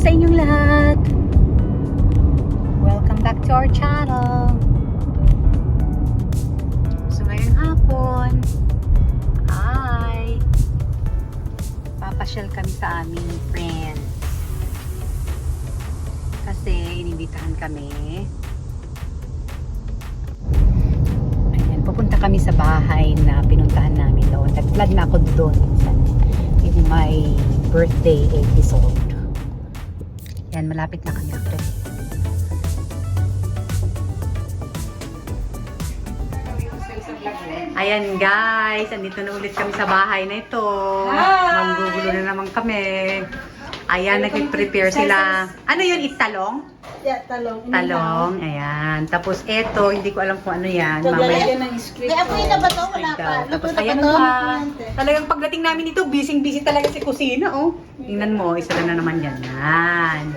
sa inyong lahat! Welcome back to our channel! So ngayong hapon ay papasyal kami sa aming friends kasi inibitahan kami. Ayan, pupunta kami sa bahay na pinuntahan namin doon. Nag-vlog na ako doon in my birthday episode. Yan, malapit na kami after. Ayan guys, andito na ulit kami sa bahay na ito. Manggugulo na naman kami. Ayan, nag-prepare sila. Ano yun? Italong? Yeah, talong. Talong, ayan. Tapos eto, hindi ko alam kung ano yan. Lalagyan ng script. May apoy na ba ito? Wala pa. Tapos Luto na ayan ba ito? pa. Talagang pagdating namin dito, busy-busy talaga si kusina, oh. Tingnan mo, isa na naman yan. Yan.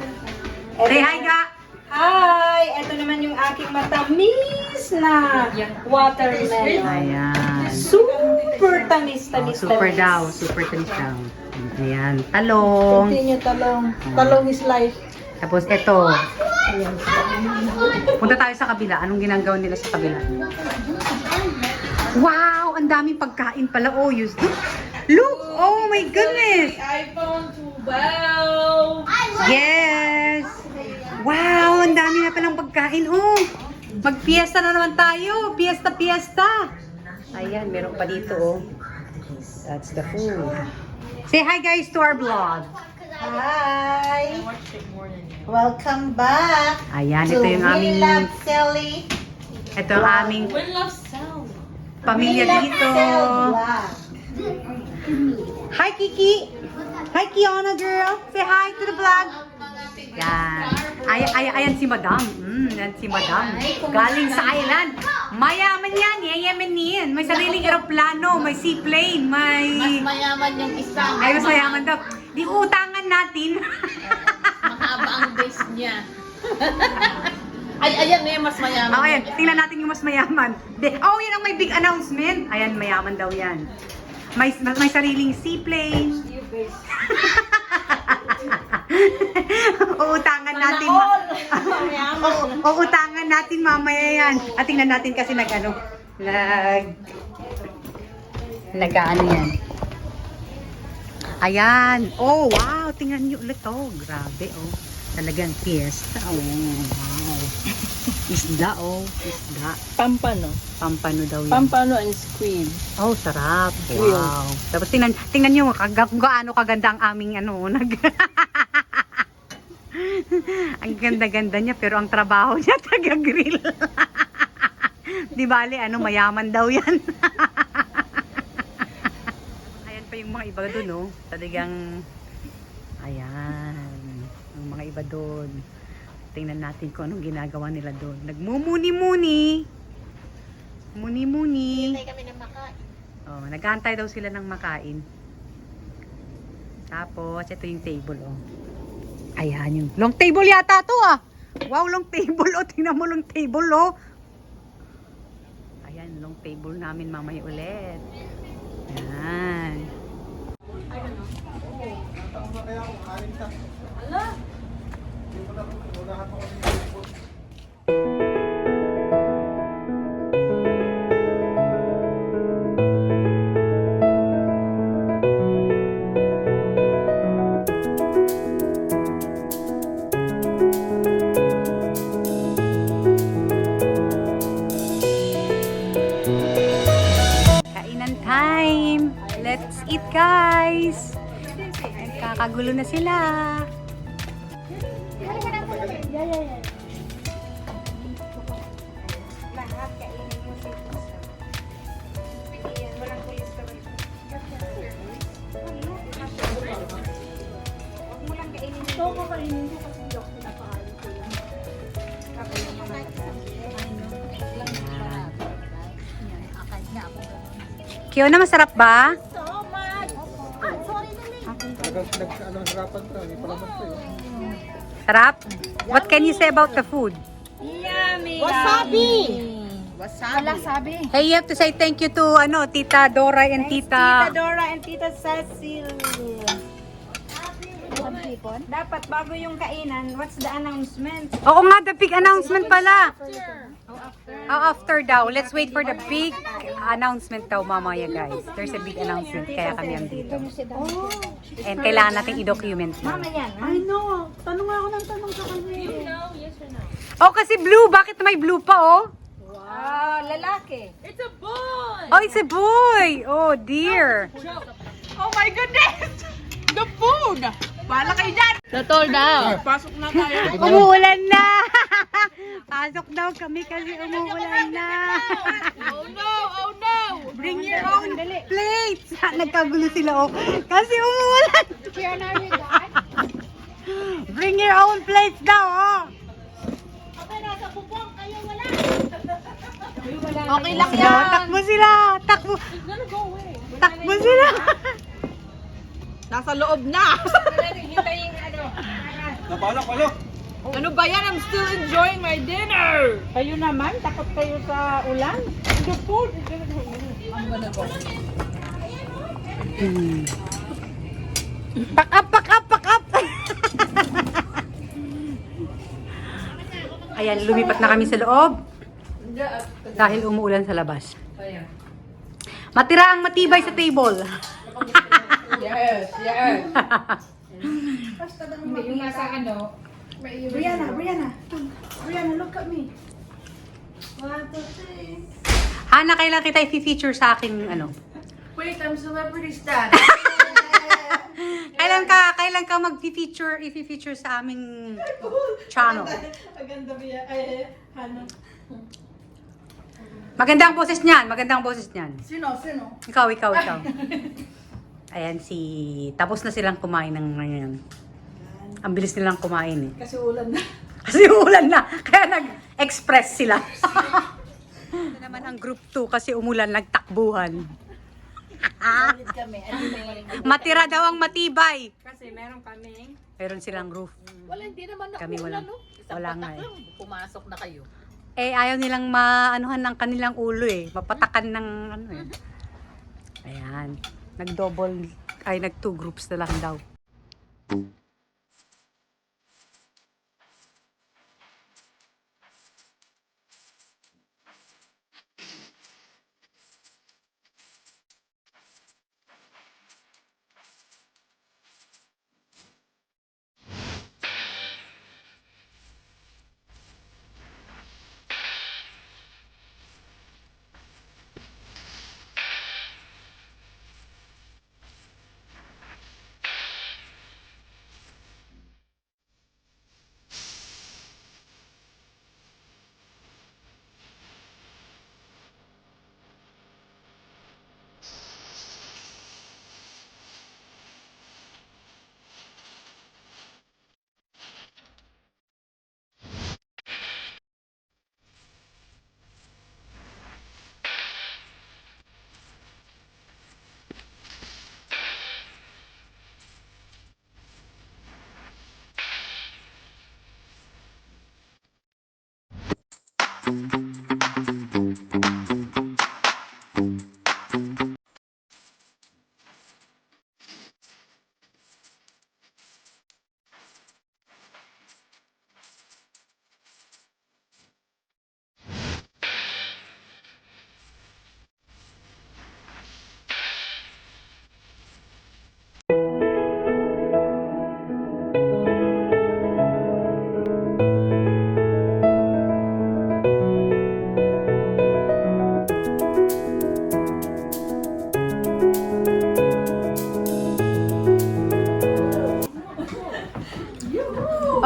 Say hi, Ga! Hi! Ito naman yung aking matamis na watermelon. Ayan. Super tamis, Oh, tamis, super tamis. daw, super tamis daw. Ayan, talong. Continue talong. Talong is life. Tapos eto. Punta tayo sa kabila. Anong ginagawa nila sa kabila? Wow! Ang daming pagkain pala. Oh, use look. Look! Oh my goodness! iPhone 12! Yes! Wow! Ang dami na palang pagkain. Oh! Magpiesta na naman tayo. Piesta, piesta. Ayan, meron pa dito, oh. That's the food. Say hi guys to our vlog. Hi! Welcome back Ayan, to ito yung aming... We Love Sally. Ito ang aming pamilya We Love dito. Sally vlog. Hi, Kiki! Hi, Kiana girl! Say hi to the vlog! Yan. Ayan si Madam. Yan si Madam. Galing sa Island. Mayaman yan. Yayaman yan. May sariling eroplano. May seaplane. May... Mas mayaman yung isa. Ay, mas mayaman daw. Di utangan natin. Mahaba ang base niya. Ay, ayan na yung mas mayaman. Oh, ayan. Tingnan natin yung mas mayaman. Oh, yan ang may big announcement. Ayan, mayaman daw yan. May sariling seaplane. Uutangan natin. Uutangan natin mamaya yan. At tingnan natin kasi nag-ano. Nag-ano yan. Ayan. Oh, wow. Tingnan nyo ulit. Oh, grabe. Oh. Talagang fiesta. Oh, wow. Isda, oh. Isda. Pampano. Pampano daw yan. Pampano and squid. Oh, sarap. Wow. Tapos tingnan nyo kung gaano kaganda ang aming ano. Ang ganda-ganda niya pero ang trabaho niya taga-grill. Di bale, ano, mayaman daw yan. Ayan pa yung mga iba doon, oh. Talagang, ayan. Yung mga iba doon. Tingnan natin kung anong ginagawa nila doon. Nagmumuni-muni. Muni-muni. Hintay kami ng makain. Oh, nag-aantay daw sila ng makain. Tapos, ito yung table, oh. Ayan yung long table yata to, ah. Wow, long table, oh. Tingnan mo long table, oh. Ayan, long table namin mamaya ulit. Ayan. Kainan time! Let's eat, guys! Nagkakagulo na sila. Kiona, masarap ba? So much! Ah, sorry dali. Sarap? What can you say about the food? Yummy! Wasabi! Wala sabi. Hey, you have to say thank you to Tita Dora and Tita Tita... Dora and Tita Cecil. Dapat bago yung kainan, what's the announcement? Oo nga, the big announcement pala. After daw. Let's wait for the big announcement daw mamaya, guys. There's a big announcement, kaya kami andito. And kailangan natin i-document na. Yan, ha? I know. Tanong ako ng tanong sa kanya. Oh, kasi blue. Bakit may blue pa, oh? Wow, lalaki. It's a boy! Oh, it's a boy. Oh, dear. Oh my goodness! The food! Bala kayo dyan! Totoo daw. Pasok na tayo. Umuulan na. Pasok daw kami kasi umuulan na. Oh no! Oh no! Bring your own plates. Nagkagulo sila, oh. Kasi umuulan. Bring your own plates daw, oh. Okay lang Sila, yan. takbo sila. Takbo. Takbo sila. Nasa loob na. Ano ba yan? I'm still enjoying my dinner. Kayo naman, takot kayo sa ulan? The food. Pack up, pack up, pack up. Ayan, lumipat na kami sa loob. Dahil umuulan sa labas. Matira ang matibay sa table. Yes, yes. Hindi, yung nasa ano, Brianna, look at me. Hana, kailan kita i-feature sa aking ano? Wait, I'm celebrity status. Kailan ka mag-feature, i-feature sa aming channel? Maganda ba yan? Ay, Hana. Maganda ang boses niyan, maganda ang boses niyan. Sino? Ikaw. Ayan, tapos na silang kumain ng ngayon. Ang bilis nilang kumain eh. Kasi ulan na. Kasi ulan na, kaya nag-express sila. Ito naman ang group 2 kasi umulan, nagtakbuhan. Kami. Matira daw ang matibay. kasi meron kaming Meron silang roof. Wala, hindi naman na Kami wala. no? Isang Wala patak nga eh. lang. Pumasok na kayo. Eh, ayaw nilang maanuhan ng kanilang ulo eh. Mapatakan ng ano eh. Ayan. Nag-2 groups na lang daw.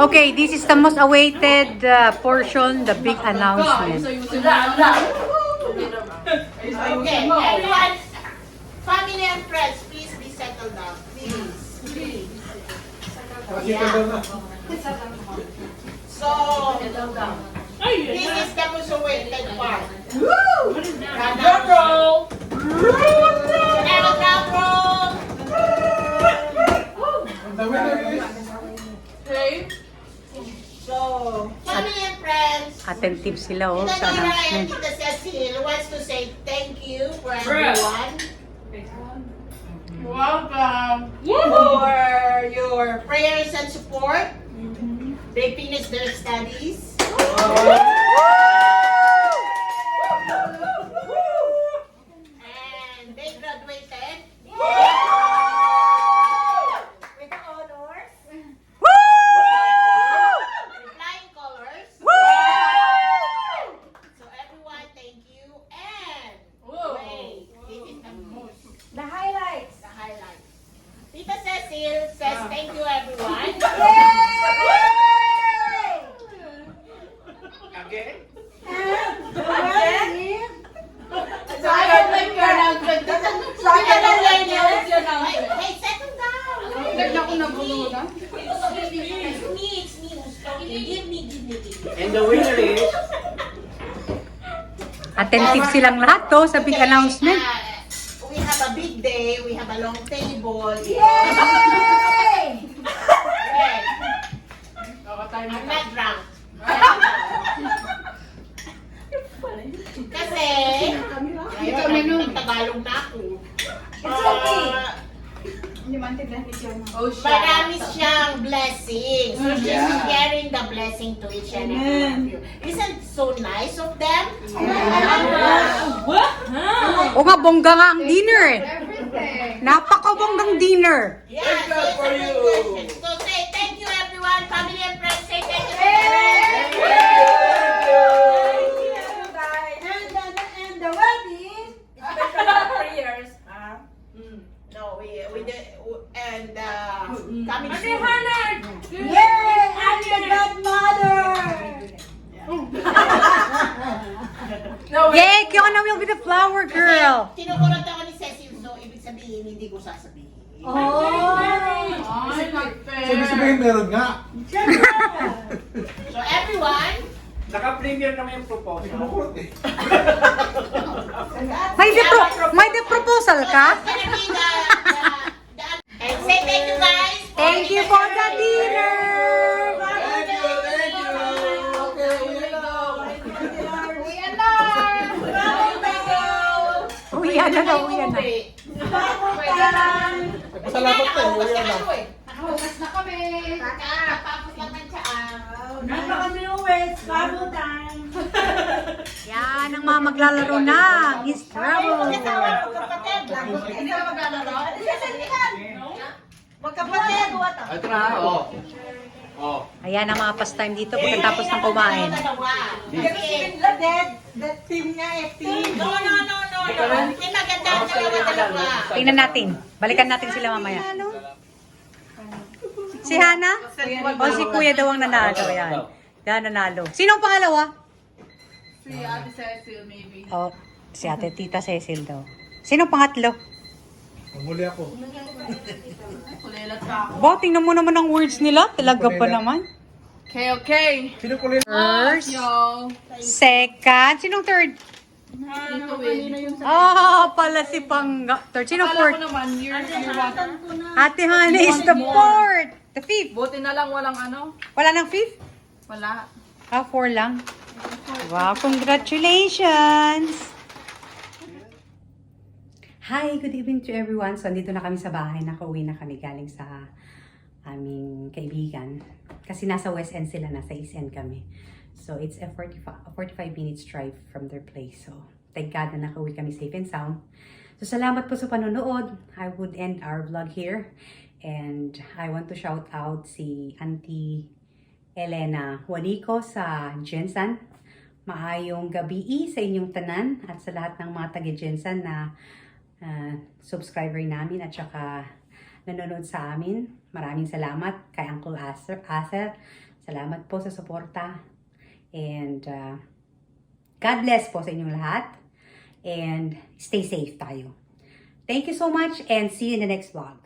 Okay, this is the most awaited portion, the big announcement. Okay, everyone, family and friends, please be settled down. Please. Yeah. So, this is the most awaited part. Drum roll! And a drum roll! Okay. So, family and friends, Attentive sila oh, Tita sa Nora and announcement. Tita Cecil wants to say thank you for everyone. Welcome. for your prayers and support. They finished their studies. And they graduated. With honors. With flying colors. So everyone, thank you. And wait, this is the most. The highlights. The highlight. Tita Cecil says thank you everyone. Again? So I don't like your announcement. So I don't like your announcement. Hey, settle down. It's me. Give me. And the winner is... Attentive silang lahat to sa big Okay, announcement. We have a big day. We have a long table. Yay! Yes. I'm not drunk. Kasi, ayun, Tagalog na ako. It's okay. Marami siyang blessing. So she's sharing the blessing to each and every one of you. Isn't it so nice of them? O nga, bongga nga ang dinner eh. Napakabonggang dinner. Yeah, so it's a good question. So say thank you everyone, family and friends. Say thank you. Thank you. And the wedding. No, we did, and coming soon. Yay! I'm the godmother. Yay, Kiona will be the flower girl. Kinukurot ako ni Cecil, so ibig sabihin, hindi ko sasabihin. Sabi sabihin meron nga. So everyone, Naka-premiere naman yung proposal. Kinukurot eh. May the proposal ka? it's gonna be the and say thank you guys. Thank you for the dinner. Thank you. Okay, Uwian na daw, uwian na. Pasalamat tayo. Uwi na. Nakahugas na kami. Kakapapos lang ng tiyaan. Yan ang mga maglalaro na. Is trouble. Magkapatid. Ito na, oh. Oh. Ayan ang mga pastime dito pagkatapos ng kumain. No. Hindi maganda ang dalawa. Tingnan natin. Balikan natin sila mamaya. Si Hana? O si Kuya daw ang nanalo. Ayan. Yan nanalo. Sino ang pangalawa? Si Ate Cecil, maybe. Oh, si Ate Tita Cecil daw. Sino ang pangatlo? Mahuli ako. Kulilat pa ako. Bo, tingnan mo naman ang words nila. Talaga pa naman. Okay. Sino kulit? First, Yo. second. Sinong third? Dito, Will. Ah, pala si Pangga. Third. Sinong Akala ko fourth? naman, you're water. Ate Hana is the fourth. The fifth. Buti na lang walang ano. Wala nang fifth? Wala. Ah, four lang. Wow, congratulations! Hi, good evening to everyone. So, andito na kami sa bahay. Nakauwi na kami galing sa aming kaibigan. Kasi nasa West End sila, nasa East End kami. So, it's a 45 minutes drive from their place. So, thank God na nakauwi kami safe and sound. So, salamat po sa panonood. I would end our vlog here. And I want to shout out si Auntie Elena Juanico sa Jensan. Maayong gabi sa inyong tanan at sa lahat ng mga taga-Jensan na subscriber namin at saka nanonood sa amin. Maraming salamat kay Uncle Acer. Salamat po sa suporta. And God bless po sa inyong lahat. And stay safe tayo. Thank you so much and see you in the next vlog.